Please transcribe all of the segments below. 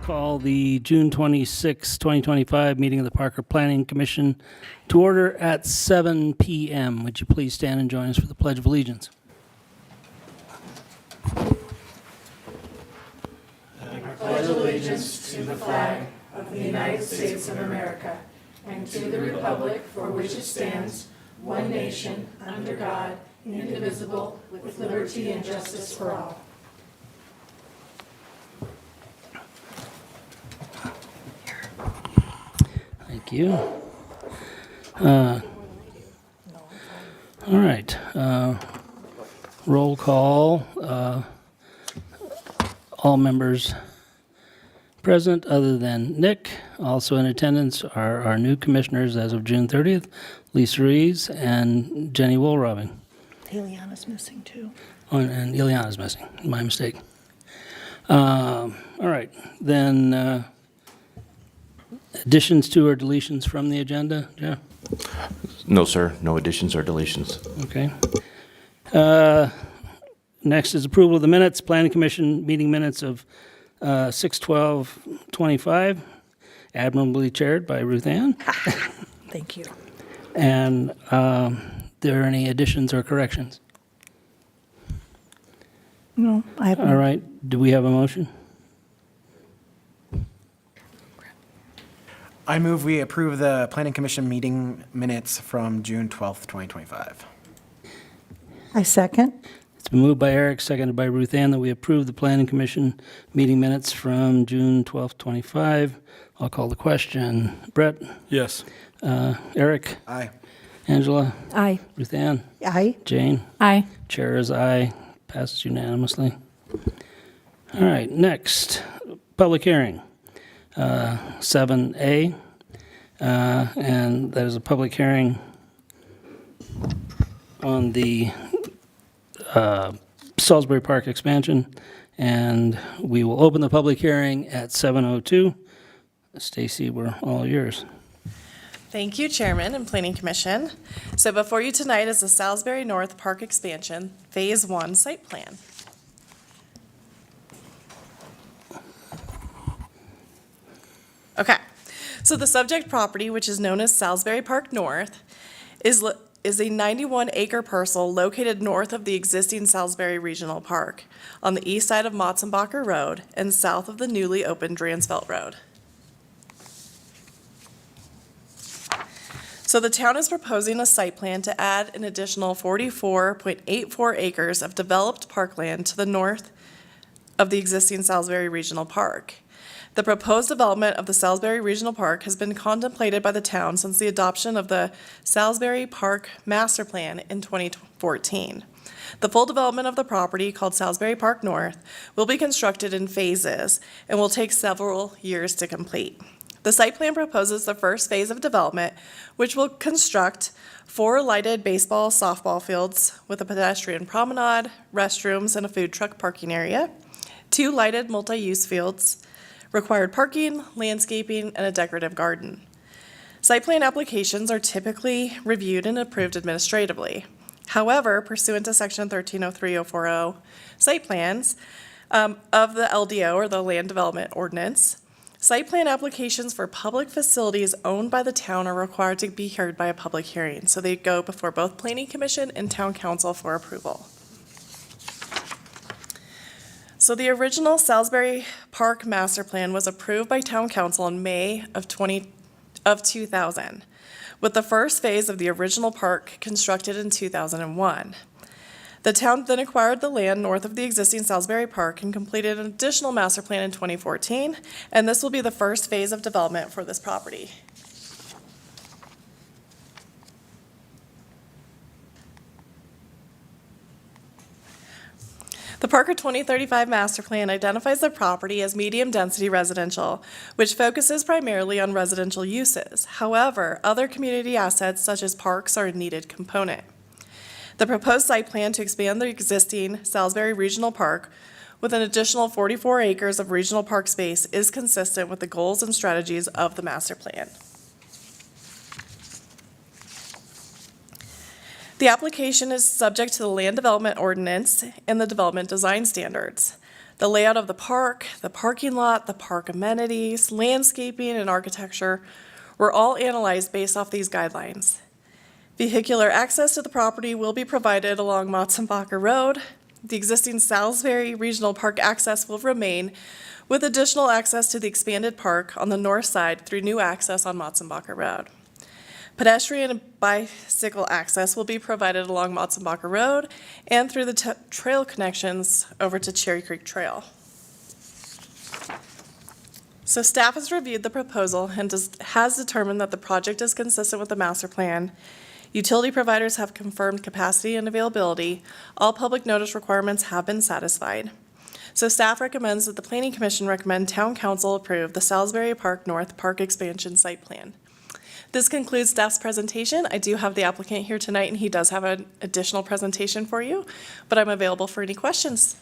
Call the June 26, 2025 meeting of the Parker Planning Commission to order at 7 p.m. Would you please stand and join us for the Pledge of Allegiance? Pledge allegiance to the flag of the United States of America and to the republic for which it stands, one nation, under God, indivisible, with liberty and justice for all. Thank you. All right. Roll call. All members present other than Nick. Also in attendance are our new commissioners as of June 30th, Lisa Rees and Jenny Woolrobbing. Ileana's missing too. Oh, and Ileana's missing. My mistake. All right. Then additions to or deletions from the agenda? Jeff? No, sir. No additions or deletions. Okay. Next is approval of the minutes, Planning Commission meeting minutes of 6/12/25, admirably chaired by Ruth Ann. Thank you. And there are any additions or corrections? No, I haven't. All right. Do we have a motion? I move we approve the Planning Commission meeting minutes from June 12th, 2025. I second. It's been moved by Eric, seconded by Ruth Ann, that we approve the Planning Commission meeting minutes from June 12th, 25. I'll call the question. Brett? Yes. Eric? Aye. Angela? Aye. Ruth Ann? Aye. Jane? Aye. Chair is aye. Passes unanimously. All right, next, public hearing. 7A, and that is a public hearing on the Salisbury Park expansion, and we will open the public hearing at 7:02. Stacy, we're all yours. Thank you, Chairman and Planning Commission. So before you tonight is the Salisbury North Park Expansion Phase 1 site plan. Okay, so the subject property, which is known as Salisbury Park North, is a 91-acre parcel located north of the existing Salisbury Regional Park on the east side of Motzenbacher Road and south of the newly opened Dransfeld Road. So the town is proposing a site plan to add an additional 44.84 acres of developed parkland to the north of the existing Salisbury Regional Park. The proposed development of the Salisbury Regional Park has been contemplated by the town since the adoption of the Salisbury Park Master Plan in 2014. The full development of the property, called Salisbury Park North, will be constructed in phases and will take several years to complete. The site plan proposes the first phase of development, which will construct 4 lighted baseball, softball fields with a pedestrian promenade, restrooms, and a food truck parking area, 2 lighted multi-use fields, required parking, landscaping, and a decorative garden. Site plan applications are typically reviewed and approved administratively. However, pursuant to Section 1303-040 site plans of the LDO, or the Land Development Ordinance, site plan applications for public facilities owned by the town are required to be heard by a public hearing. So they go before both Planning Commission and Town Council for approval. So the original Salisbury Park Master Plan was approved by Town Council in May of 2000, with the first phase of the original park constructed in 2001. The town then acquired the land north of the existing Salisbury Park and completed an additional master plan in 2014, and this will be the first phase of development for this property. The Parker 2035 Master Plan identifies the property as medium-density residential, which focuses primarily on residential uses. However, other community assets such as parks are a needed component. The proposed site plan to expand the existing Salisbury Regional Park with an additional 44 acres of regional park space is consistent with the goals and strategies of the master plan. The application is subject to the Land Development Ordinance and the Development Design Standards. The layout of the park, the parking lot, the park amenities, landscaping, and architecture were all analyzed based off these guidelines. Vehicular access to the property will be provided along Motzenbacher Road. The existing Salisbury Regional Park access will remain, with additional access to the expanded park on the north side through new access on Motzenbacher Road. Pedestrian and bicycle access will be provided along Motzenbacher Road and through the trail connections over to Cherry Creek Trail. So staff has reviewed the proposal and has determined that the project is consistent with the master plan. Utility providers have confirmed capacity and availability. All public notice requirements have been satisfied. So staff recommends that the Planning Commission recommend Town Council approve the Salisbury Park North Park Expansion Site Plan. This concludes staff's presentation. I do have the applicant here tonight, and he does have an additional presentation for you, but I'm available for any questions.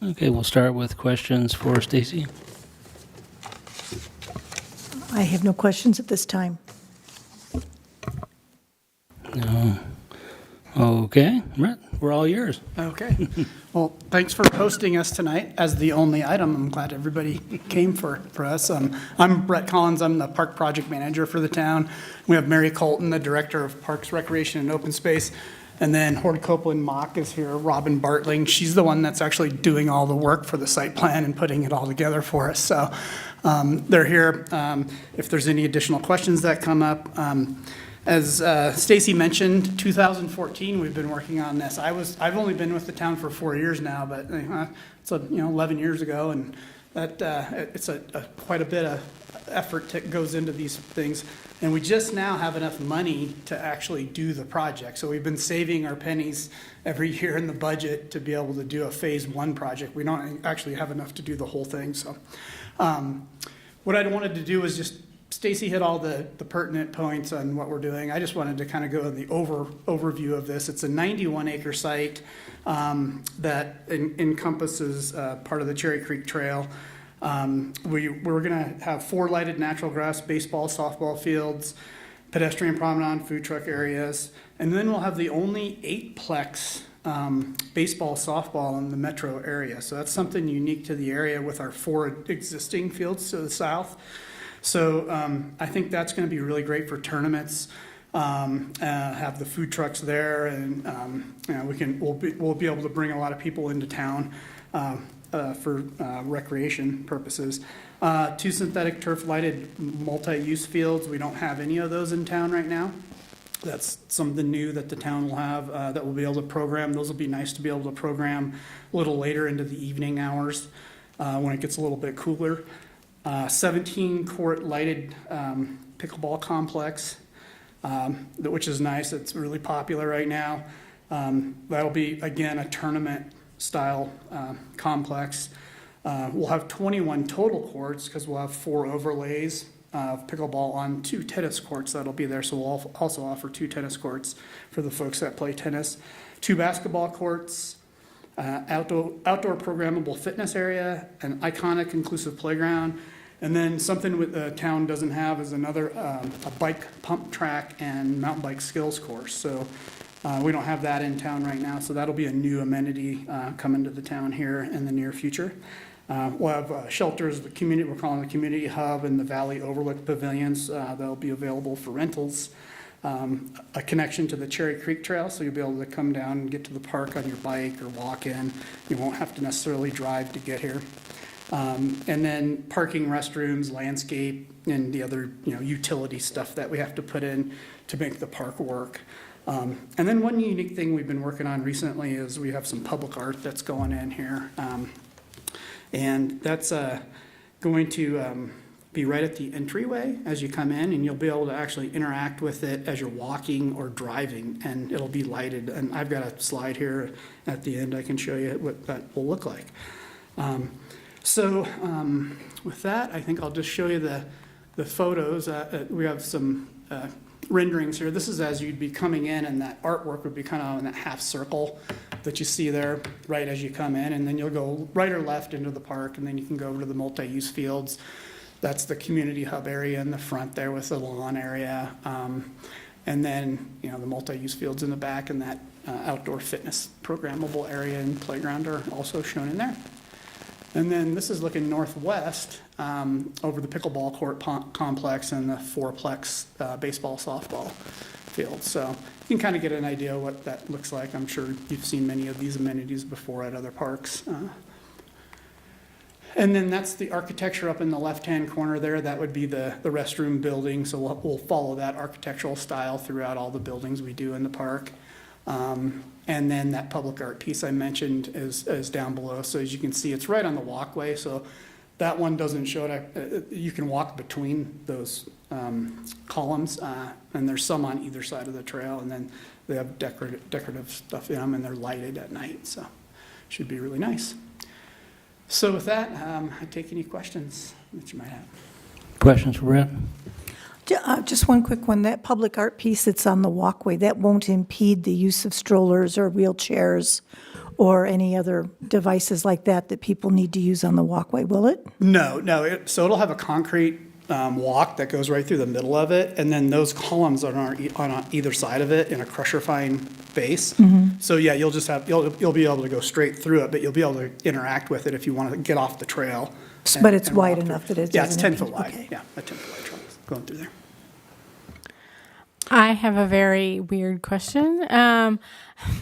Okay, we'll start with questions for Stacy. I have no questions at this time. No. Okay, Brett, we're all yours. Okay. Well, thanks for hosting us tonight as the only item. I'm glad everybody came for us. I'm Brett Collins. I'm the park project manager for the town. We have Mary Colton, the director of Parks, Recreation, and Open Space. And then Horde Copeland Mock is here, Robin Bartling. She's the one that's actually doing all the work for the site plan and putting it all together for us. So they're here. If there's any additional questions that come up. As Stacy mentioned, 2014, we've been working on this. I've only been with the town for 4 years now, but it's 11 years ago, and that it's quite a bit of effort that goes into these things. And we just now have enough money to actually do the project. So we've been saving our pennies every year in the budget to be able to do a phase 1 project. We don't actually have enough to do the whole thing. So what I wanted to do was just Stacy hit all the pertinent points on what we're doing. I just wanted to kind of go in the overview of this. It's a 91-acre site that encompasses part of the Cherry Creek Trail. We're going to have 4 lighted natural grass baseball, softball fields, pedestrian promenade, food truck areas, and then we'll have the only 8-plex baseball, softball in the metro area. So that's something unique to the area with our 4 existing fields to the south. So I think that's going to be really great for tournaments. Have the food trucks there, and we'll be able to bring a lot of people into town for recreation purposes. 2 synthetic turf lighted multi-use fields. We don't have any of those in town right now. That's something new that the town will have that we'll be able to program. Those will be nice to be able to program a little later into the evening hours when it gets a little bit cooler. 17-court lighted pickleball complex, which is nice. It's really popular right now. That'll be, again, a tournament-style complex. We'll have 21 total courts because we'll have 4 overlays of pickleball on 2 tennis courts that'll be there. So we'll also offer 2 tennis courts for the folks that play tennis. 2 basketball courts. Outdoor programmable fitness area, an iconic inclusive playground, and then something the town doesn't have is another a bike pump track and mountain bike skills course. So we don't have that in town right now, so that'll be a new amenity coming to the town here in the near future. We'll have shelters, we're calling the community hub, and the Valley Overlook pavilions that'll be available for rentals. A connection to the Cherry Creek Trail, so you'll be able to come down and get to the park on your bike or walk in. You won't have to necessarily drive to get here. And then parking, restrooms, landscape, and the other utility stuff that we have to put in to make the park work. And then one unique thing we've been working on recently is we have some public art that's going in here. And that's going to be right at the entryway as you come in, and you'll be able to actually interact with it as you're walking or driving, and it'll be lighted. And I've got a slide here at the end I can show you what that will look like. With that, I think I'll just show you the photos. We have some renderings here. This is as you'd be coming in, and that artwork would be kind of in that half circle that you see there right as you come in, and then you'll go right or left into the park, and then you can go over to the multi-use fields. That's the community hub area in the front there with the lawn area. And then, the multi-use fields in the back, and that outdoor fitness programmable area and playground are also shown in there. And then this is looking northwest over the pickleball court complex and the fourplex baseball, softball field. So you can kind of get an idea what that looks like. I'm sure you've seen many of these amenities before at other parks. And then that's the architecture up in the left-hand corner there. That would be the restroom building. So we'll follow that architectural style throughout all the buildings we do in the park. And then that public art piece I mentioned is down below. So as you can see, it's right on the walkway. So that one doesn't show it. You can walk between those columns, and there's some on either side of the trail. And then they have decorative stuff in them, and they're lighted at night. So should be really nice. So with that, I take any questions that you might have. Questions for Brett? Just one quick one. That public art piece that's on the walkway, that won't impede the use of strollers or wheelchairs or any other devices like that that people need to use on the walkway, will it? No. So it'll have a concrete walk that goes right through the middle of it, and then those columns are on either side of it in a crusher-fine base. So yeah, you'll be able to go straight through it, but you'll be able to interact with it if you want to get off the trail. But it's and wide walk enough through. that it Yeah, it's doesn't 10 foot impede. wide. Okay. Yeah, a 10 foot wide trail going through there. I have a very weird question.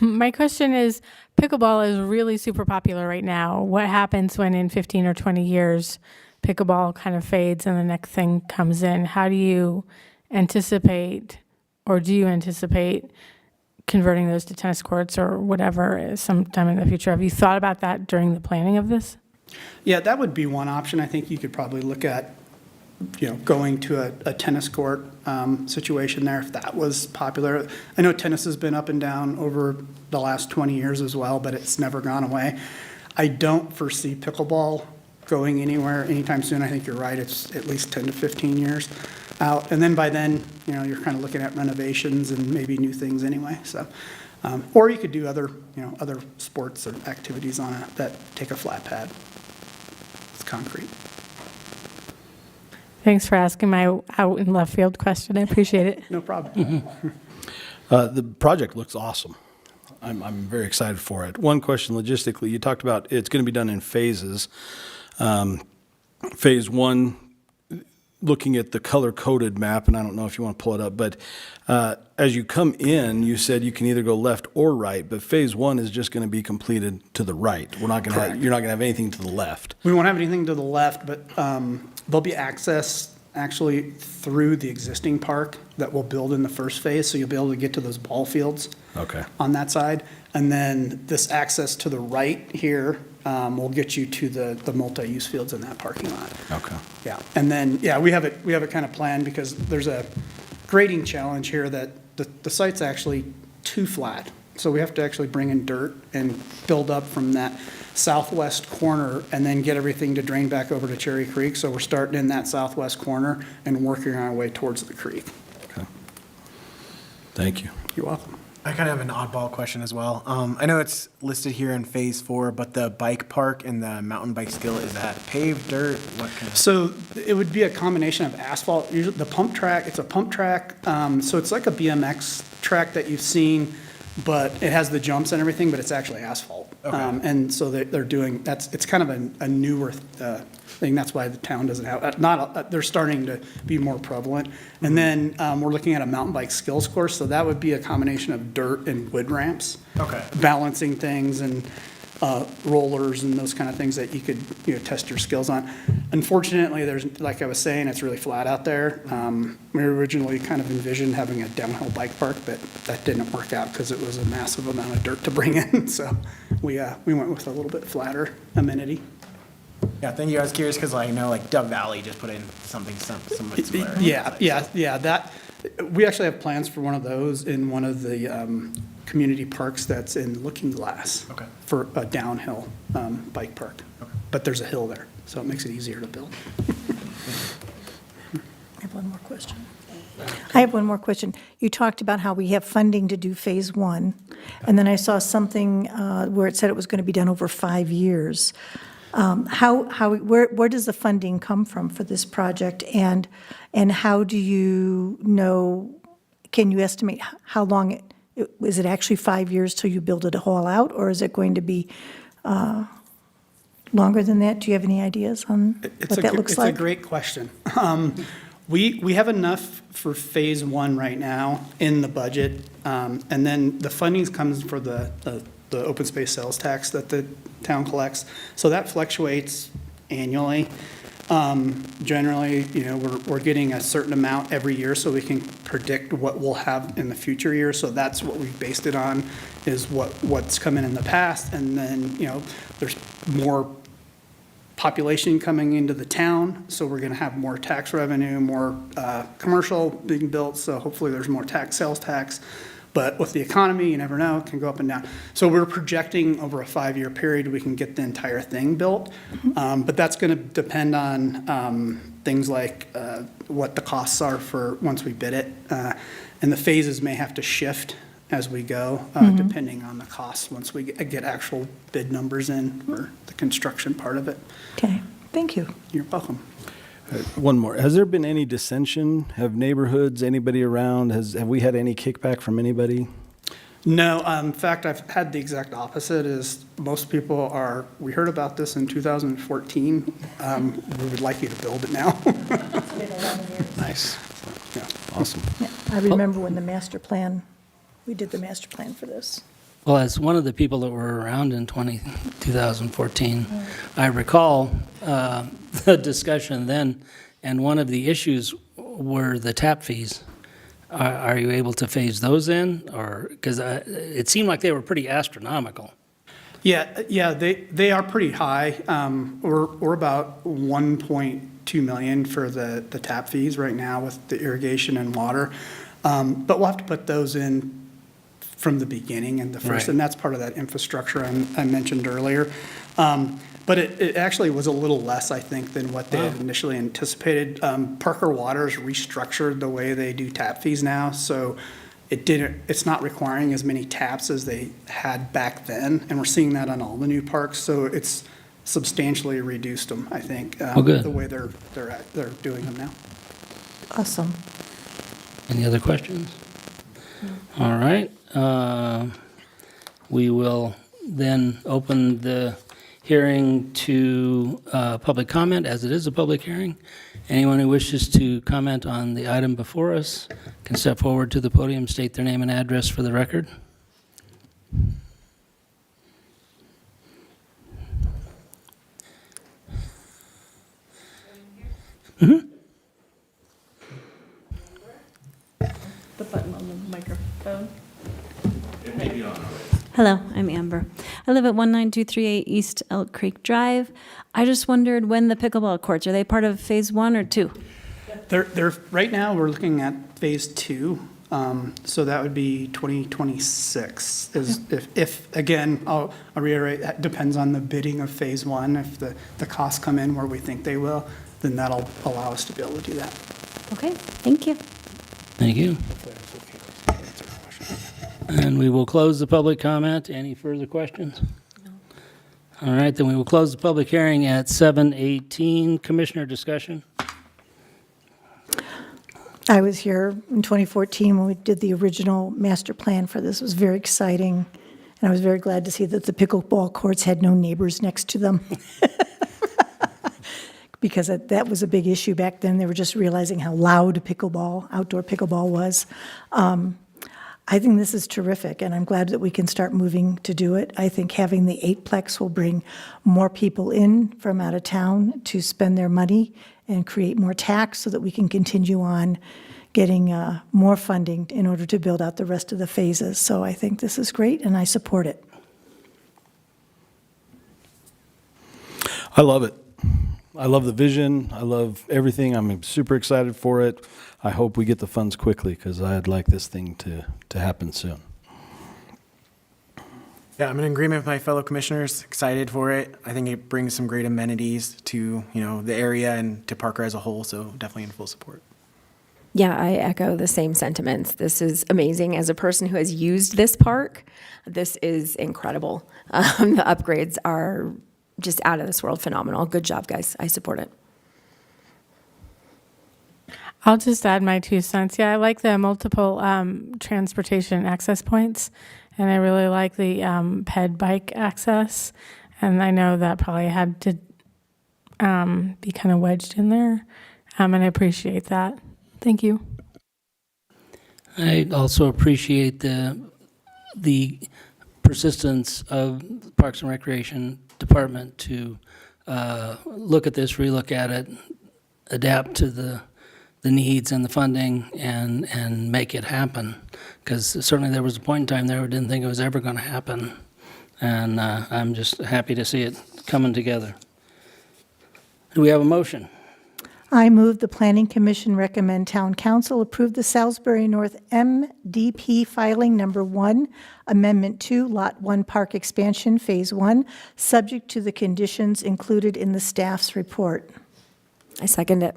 My question is, pickleball is really super popular right now. What happens when in 15 or 20 years pickleball kind of fades and the next thing comes in? How do you anticipate, or do you anticipate converting those to tennis courts or whatever sometime in the future? Have you thought about that during the planning of this? Yeah, that would be one option. I think you could probably look at, going to a tennis court situation there if that was popular. I know tennis has been up and down over the last 20 years as well, but it's never gone away. I don't foresee pickleball going anywhere anytime soon. I think you're right. It's at least 10 to 15 years out. And then by then, you're kind of looking at renovations and maybe new things anyway. So, or you could do other sports or activities on it that take a flat pad. It's concrete. Thanks for asking my out in left field question. I appreciate it. No problem. The project looks awesome. I'm very excited for it. One question logistically, you talked about it's going to be done in phases. Phase one, looking at the color-coded map, and I don't know if you want to pull it up, but as you come in, you said you can either go left or right, but phase one is just going to be completed to the right. You're not going to have anything to the left. We won't have anything to the left, but there'll be access actually through the existing park that we'll build in the first phase, so you'll be able to get to those ball fields Okay. on that side. And then this access to the right here will get you to the multi-use fields in that parking lot. Okay. Yeah, and then, we have it kind of planned because there's a grading challenge here that the site's actually too flat. So we have to actually bring in dirt and build up from that southwest corner and then get everything to drain back over to Cherry Creek. So we're starting in that southwest corner and working our way towards the creek. Okay. Thank you. You're welcome. I kind of have an oddball question as well. I know it's listed here in phase 4, but the bike park and the mountain bike skill, is that paved dirt? What kind of? So it would be a combination of asphalt, usually the pump track, it's a pump track. So it's like a BMX track that you've seen, but it has the jumps and everything, but it's actually asphalt. Okay. And so they're doing, it's kind of a newer thing. That's why the town doesn't have, they're starting to be more prevalent. And then we're looking at a mountain bike skills course. So that would be a combination of dirt and wood ramps. Okay. Balancing things and rollers and those kind of things that you could test your skills on. Unfortunately, there's, like I was saying, it's really flat out there. We originally kind of envisioned having a downhill bike park, but that didn't work out because it was a massive amount of dirt to bring in. So we went with a little bit flatter amenity. Yeah, thank you. I was curious because I know like Dove Valley just put in something similar. Yeah. We actually have plans for one of those in one of the community parks that's in Looking Glass. Okay. For a downhill bike park. Okay. But there's a hill there, so it makes it easier to build. I have one more question. You talked about how we have funding to do phase 1, and then I saw something where it said it was going to be done over 5 years. Where does the funding come from for this project, and how do you know, can you estimate how long is it actually 5 years till you build it all out, or is it going to be longer than that? Do you have any ideas on what that looks like? It's a great question. We have enough for phase one right now in the budget, and then the funding comes for the open space sales tax that the town collects. So that fluctuates annually. Generally, we're getting a certain amount every year so we can predict what we'll have in the future years. So that's what we've based it on, is what's come in the past. And then, there's more population coming into the town, so we're going to have more tax revenue, more commercial being built, so hopefully there's more sales tax. But with the economy, you never know, it can go up and down. So we're projecting over a 5-year period, we can get the entire thing built. But that's going to depend on things like what the costs are for once we bid it. And the phases may have to shift as we go, depending on the costs, once we get actual bid numbers in for the construction part of it. Okay, thank you. You're welcome. One more. Has there been any dissension? Have neighborhoods, anybody around, have we had any kickback from anybody? No, in fact, I've had the exact opposite, is most people we heard about this in 2014. We would like you to build it now. Nice. Yeah. Awesome. Yeah, I remember when we did the master plan for this. Well, as one of the people that were around in 2014, I recall the discussion then, and one of the issues were the tap fees. Are you able to phase those in, or because it seemed like they were pretty astronomical? Yeah, they are pretty high. We're about 1.2 million for the tap fees right now with the irrigation and water, but we'll have to put those in from the beginning and the first, Right. and that's part of that infrastructure I mentioned earlier. But it actually was a little less, I think, than what they had initially anticipated. Parker Waters restructured the way they do tap fees now, so it's not requiring as many taps as they had back then, and we're seeing that on all the new parks, so it's substantially reduced them, I think, good. the way they're doing them now. Awesome. Any other questions? All right. We will then open the hearing to public comment, as it is a public hearing. Anyone who wishes to comment on the item before us can step forward to the podium, state their name and address for the record. The button on the microphone. Hello, I'm Amber. I live at 19238 East Elk Creek Drive. I just wondered when the pickleball courts, are they part of phase 1 or 2? They're right now, we're looking at phase 2, so that would be 2026. If again, I'll reiterate, that depends on the bidding of phase 1. If the costs come in where we think they will, then that'll allow us to be able to do that. Okay, thank you. Thank you. And we will close the public comment. Any further questions? All right, then we will close the public hearing at 7:18. Commissioner discussion? I was here in 2014 when we did the original master plan for this. It was very exciting, and I was very glad to see that the pickleball courts had no neighbors next to them. Because that was a big issue back then. They were just realizing how loud outdoor pickleball was. I think this is terrific, and I'm glad that we can start moving to do it. I think having the 8-plex will bring more people in from out of town to spend their money and create more tax so that we can continue on getting more funding in order to build out the rest of the phases. So I think this is great, and I support it. I love it. I love the vision. I love everything. I'm super excited for it. I hope we get the funds quickly because I'd like this thing to happen soon. Yeah, I'm in agreement with my fellow commissioners, excited for it. I think it brings some great amenities to, the area and to Parker as a whole, so definitely in full support. Yeah, I echo the same sentiments. This is amazing. As a person who has used this park, this is incredible. The upgrades are just out of this world phenomenal. Good job, guys. I support it. I'll just add my 2 cents. Yeah, I like the multiple transportation access points, and I really like the ped bike access. And I know that probably had to be kind of wedged in there, and I appreciate that. Thank you. I also appreciate the persistence of the Parks and Recreation Department to look at this, relook at it, adapt to the needs and the funding, and make it happen. Because certainly there was a point in time there we didn't think it was ever going to happen. And I'm just happy to see it coming together. Do we have a motion? I move the Planning Commission recommend Town Council approve the Salisbury North MDP filing number 1, Amendment 2, Lot 1 Park Expansion, Phase 1, subject to the conditions included in the staff's report. I second it.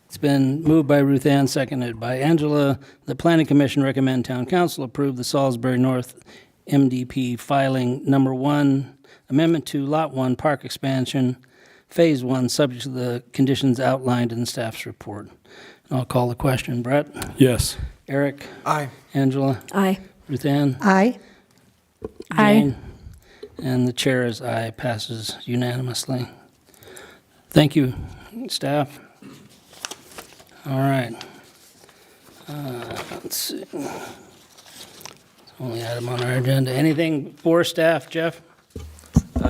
It's been moved by Ruth Ann, seconded by Angela. The Planning Commission recommend Town Council approve the Salisbury North MDP filing number 1, Amendment 2, Lot 1 Park Expansion, Phase 1, subject to the conditions outlined in the staff's report. And I'll call the question. Brett? Yes. Eric? Aye. Angela? Aye. Ruth Ann? Aye. Jane? And the chair is aye, passes unanimously. Thank you, staff. All right. Let's see. It's the only item on our agenda. Anything for staff, Jeff?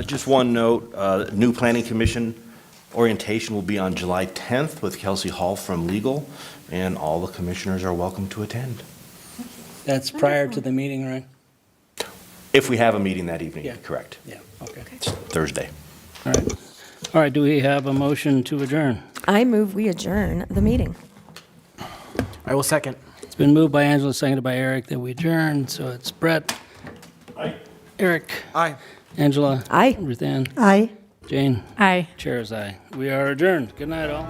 Just one note, new planning commission orientation will be on July 10th with Kelsey Hall from Legal, and all the commissioners are welcome to attend. That's prior to the meeting, right? If we have a meeting that evening, Yeah. correct. Yeah, okay. It's Thursday. All right. All right, do we have a motion to adjourn? I move we adjourn the meeting. I will second. It's been moved by Angela, seconded by Eric, that we adjourn, so it's Brett. Aye. Eric. Aye. Angela. Aye. Ruth Ann. Aye. Jane. Aye. Chair is aye. We are adjourned. Good night, all.